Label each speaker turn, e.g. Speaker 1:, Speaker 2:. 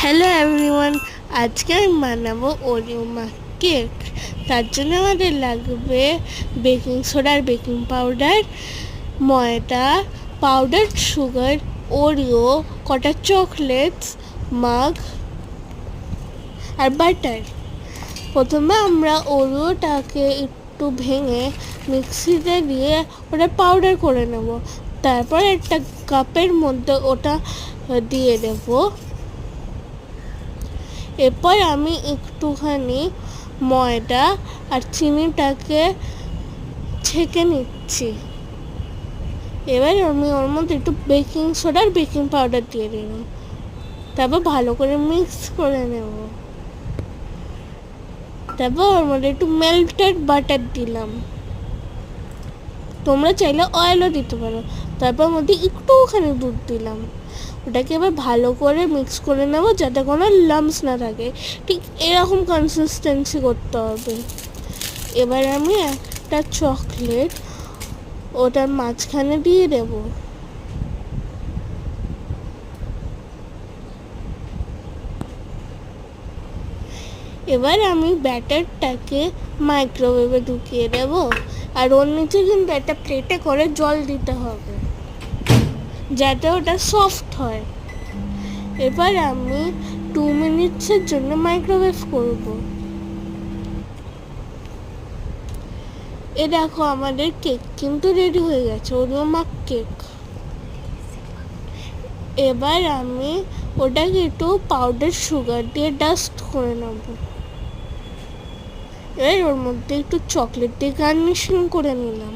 Speaker 1: Hello everyone, আজকে আমি বানাবো ওরিও কেক। তার জন্য আমাদের লাগবে বেকিং সোডা আর বেকিং পাউডার, ময়দা, পাউডার সুগার, ওরিও, কটা চকলেটস, মাগ আর বাটার। প্রথমে আমরা ওরিওটাকে একটু ভেঙে মিক্সিতে দিয়ে ওটা পাউডার করে নেব। তারপর একটা কাপের মধ্যে ওটা দিয়ে দেবো। এরপর আমি একটুখানি ময়দা আর চিনিটাকে ছেঁকে নিচ্ছি। এবার আমি ওর মধ্যে একটু বেকিং সোডা আর বেকিং পাউডার দিয়ে দিলাম। তারপর ভালো করে মিক্স করে নেব। তারপর ওর মধ্যে একটু মেল্টেড বাটার দিলাম, তোমরা চাইলে অয়েলও দিতে পারো। তারপর মধ্যে একটুখানি দুধ দিলাম। ওটাকে এবার ভালো করে মিক্স করে নেব যাতে কোনো লাম্পস না থাকে। ঠিক এরকম কনসিস্টেন্সি করতে হবে। এবার আমি একটা চকলেট ওটার মাঝখানে দিয়ে দেব। এবার আমি ব্যাটারটাকে মাইক্রোওয়েভে ঢুকিয়ে দেব। আর ওর নিচে কিন্তু একটা প্লেটে করে জল দিতে হবে যাতে ওটা সফট হয়। এবার আমি 2 মিনিটসের জন্য মাইক্রোওয়েভ করব। দেখো আমাদের কেক কিন্তু রেডি হয়ে গেছে, ওরিও কেক। এবার আমি ওটাকে একটু পাউডার সুগার দিয়ে ডাস্ট করে নেব। এবার ওর মধ্যে একটু চকলেট দিয়ে গার্নিশিং করে নিলাম।